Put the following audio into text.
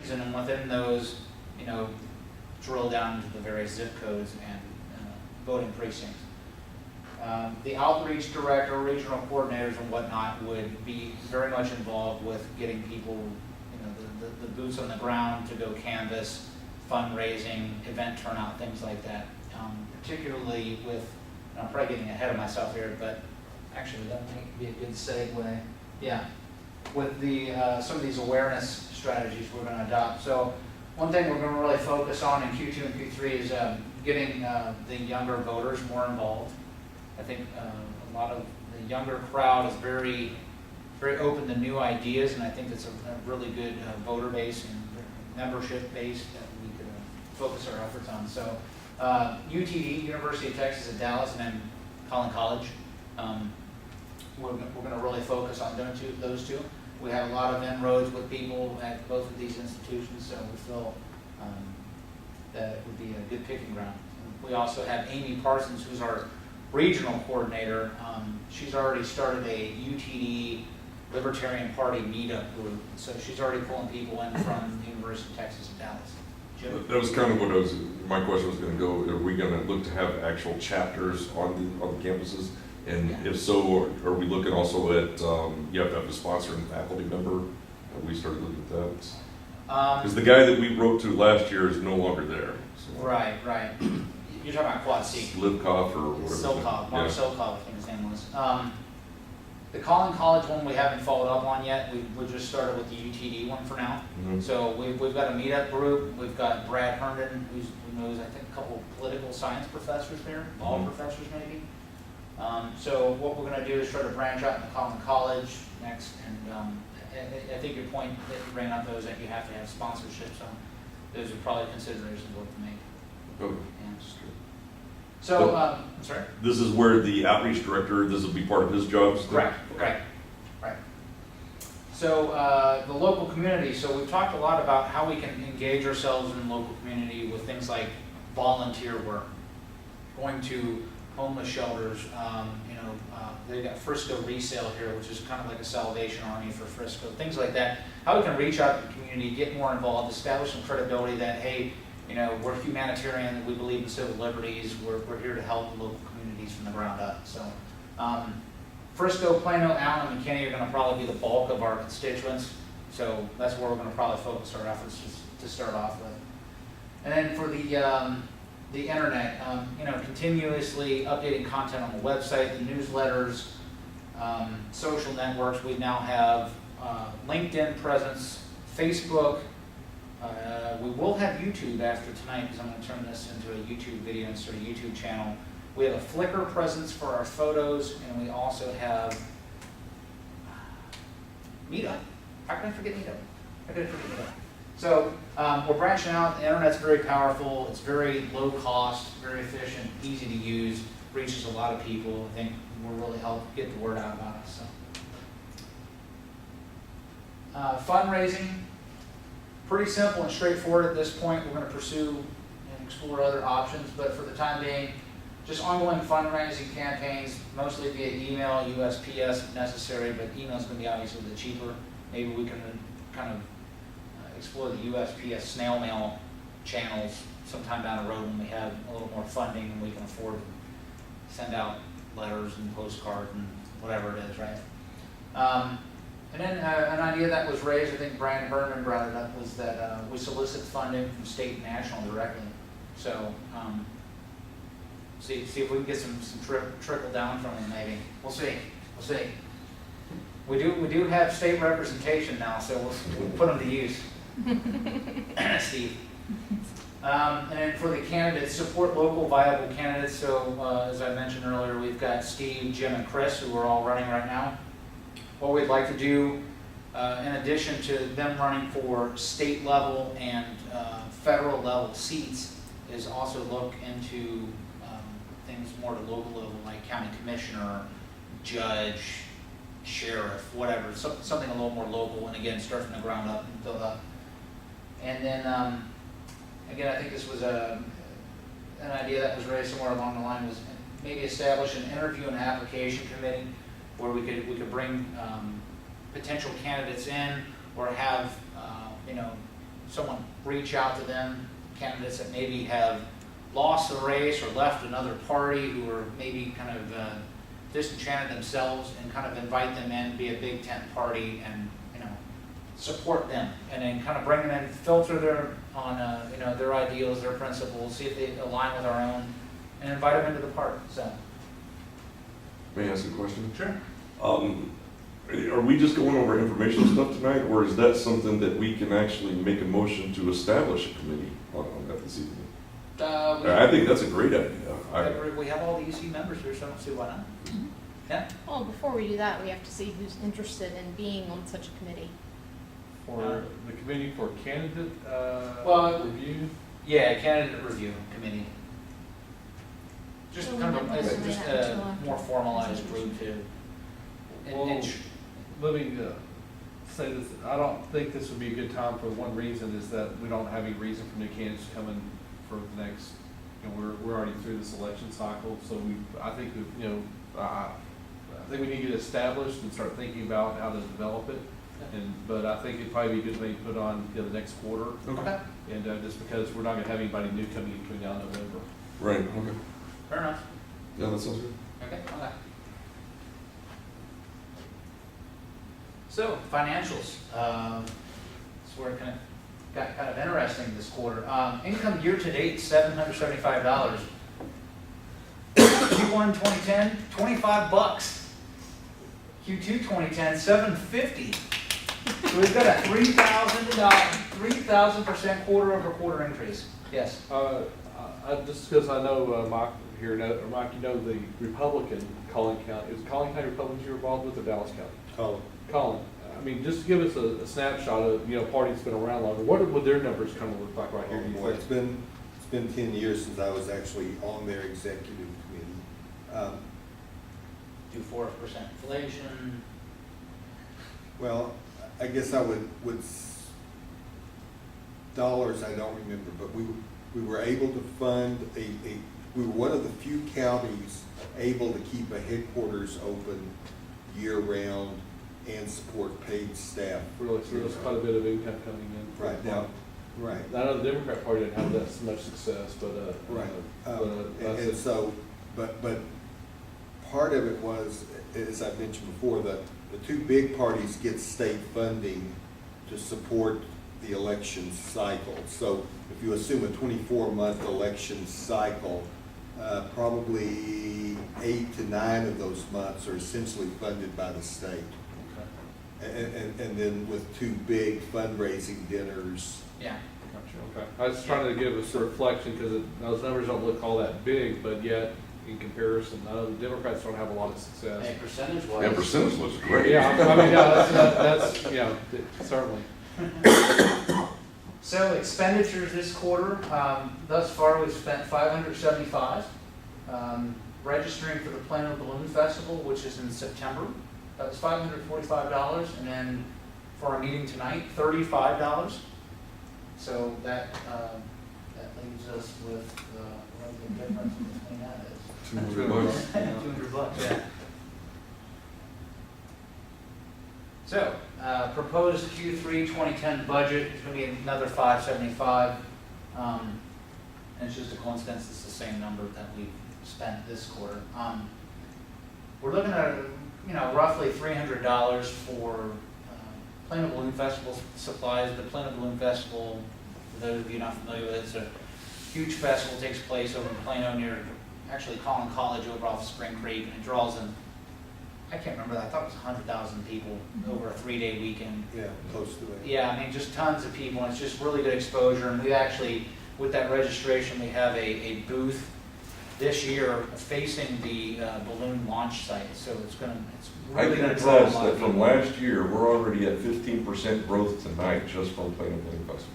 locations, and then within those, drill down into the various zip codes and voting precincts. The outreach director, regional coordinators, and whatnot would be very much involved with getting people, the boots on the ground to go canvass, fundraising, event turnout, things like that. Particularly with, and I'm probably getting ahead of myself here, but actually that might be a good segue. Yeah, with the some of these awareness strategies we're going to adopt. So one thing we're going to really focus on in Q2 and Q3 is getting the younger voters more involved. I think a lot of the younger crowd is very, very open to new ideas, and I think it's a really good voter base and membership base that we could focus our efforts on. So UTD, University of Texas at Dallas, and then Collin College, we're going to really focus on those two. We have a lot of inroads with people at both of these institutions, so we feel that it would be a good picking ground. We also have Amy Parsons, who's our regional coordinator. She's already started a UTD Libertarian Party meetup group, so she's already pulling people in from the University of Texas at Dallas. Jim? That was kind of what my question was going to go. Are we going to look to have actual chapters on the campuses? And if so, are we looking also at, you have to have a sponsor and faculty member? Have we started looking at that? Because the guy that we wrote to last year is no longer there. So. Right. You're talking about Quad C. Livkoff or whatever. Silkoff, Mark Silkoff, I think his name was. The Collin College one we haven't followed up on yet. We just started with the UTD one for now. Mm-hmm. So we've got a meetup group. We've got Brad Herndon, who knows, I think, a couple of political science professors there, law professors maybe. So what we're going to do is try to branch out into Collin College next, and I think your point that you ran up those that you have to have sponsorships on. Those are probably considerations we'll have to make. Okay. Yeah. So, I'm sorry? This is where the outreach director, this will be part of his job? Right. So, the local community. So we've talked a lot about how we can engage ourselves in the local community with things like volunteer work, going to homeless shelters. They've got Frisco Resale here, which is kind of like a Salvation Army for Frisco, things like that. How we can reach out to the community, get more involved, establish some credibility that, hey, we're humanitarian, we believe in civil liberties, we're here to help the local communities from the ground up. So Frisco, Plano, Allen, and McKinney are going to probably be the bulk of our constituents. So that's where we're going to probably focus our efforts to start off with. And then for the internet, continuously updating content on the website, the newsletters, social networks. We now have LinkedIn presence, Facebook. We will have YouTube after tonight because I'm going to turn this into a YouTube video and start a YouTube channel. We have a Flickr presence for our photos, and we also have Meetup. How can I forget Meetup? So we're branching out. The internet's very powerful. It's very low cost, very efficient, easy to use, reaches a lot of people. I think will really help get the word out about us. So. Fundraising. Pretty simple and straightforward at this point. We're going to pursue and explore other options, but for the time being, just ongoing fundraising campaigns, mostly via email, USPS if necessary, but email is going to be obviously the cheaper. Maybe we can kind of explore the USPS snail mail channels sometime down the road when we have a little more funding and we can afford to send out letters and postcards and whatever it is, right? And then an idea that was raised, I think Brian Herman brought it up, was that we solicit funding from state and national directly. So see if we can get some trickle down from them maybe. We'll see. We do have state representation now, so we'll put them to use. Steve. And then for the candidates, support local viable candidates. So as I mentioned earlier, we've got Steve, Jim, and Chris who are all running right now. What we'd like to do, in addition to them running for state level and federal level seats, is also look into things more to local level, like county commissioner, judge, sheriff, whatever, something a little more local, and again, start from the ground up and build up. And then, again, I think this was an idea that was raised somewhere along the line, was maybe establish an interview and application committee where we could bring potential candidates in, or have someone reach out to them, candidates that maybe have lost the race or left another party who are maybe kind of disenchanted themselves, and kind of invite them in, be a big tent party, and support them, and then kind of bring them in, filter their their ideals, their principles, see if they align with our own, and invite them into the party. So. May I ask a question? Sure. Are we just going over informational stuff tonight, or is that something that we can actually make a motion to establish a committee on that this evening? I think that's a great idea. We have all the EC members here, so I don't see why not. Yeah. Well, before we do that, we have to see who's interested in being on such a committee. For the committee for candidate review? Yeah, candidate review committee. Just So kind we of might it's have just that a until more after formalized presentation. group too. Well, let me say this, I don't think this would be a good time for one reason, is that we don't have any reason for new candidates coming for the next, we're already through this election cycle, so I think we need to get established and start thinking about how to develop it. But I think it'd probably be a good thing to put on the next quarter. Okay. And just because we're not gonna have anybody new coming in between now and November. Right, okay. Fair enough. Yeah, that sounds good. Okay. So financials. That's where it got kind of interesting this quarter. Income year to date, $775. Q1 2010, $25. Q2 2010, $750. So we've got a $3,000% quarter over quarter increase. Yes. Just because I know Mike here, Mike, the Republican Collin County, is it Collin County Republicans you're involved with, or Dallas County? Collin. I mean, just give us a snapshot of, party that's been around longer. What would their numbers kind of look like right here? Boy, it's been 10 years since I was actually on their executive committee. Do 4% inflation. Well, I guess I would dollars I don't remember, but we were able to fund we were one of the few counties able to keep a headquarters open year round and support paid staff. Really, so there's quite a bit of income coming in. Right now, right. I know the Democrat Party didn't have that much success, but Right. that's it. But part of it was, as I mentioned before, the two big parties get state funding to support the election cycle. So if you assume a 24-month election cycle, probably 8 to 9 of those months are essentially funded by the state. And then with two big fundraising dinners. Yeah. Gotcha, okay. I was trying to give us a reflection, because those numbers don't look all that big, but yet, in comparison, I know the Democrats don't have a lot of success. And percentage-wise. Yeah, percentage looks great. Yeah, I mean, that's certainly. So expenditures this quarter, thus far we've spent $575. Registering for the Plano Balloon Festival, which is in September, that was $545, and then for our meeting tonight, $35. So that leaves us with what the difference between that is. $200. $200, yeah. So, proposed Q3 2010 budget is going to be another $575. And it's just a coincidence, it's the same number that we've spent this quarter. We're looking at, roughly $300 for Plano Balloon Festival supplies. The Plano Balloon Festival, for those of you not familiar with it, it's a huge festival, takes place over in Plano near, actually Collin College over off Spring Creek, and it draws in, I can't remember, I thought it was 100,000 people over a 3-day weekend. Yeah, close to that. Yeah, I mean, just tons of people, and it's just really good exposure, and we actually, with that registration, we have a booth this year facing the balloon launch site, so it's I really can going to draw a attest lot that of from people. last year, we're already at 15% growth tonight just from Plano Balloon Festival.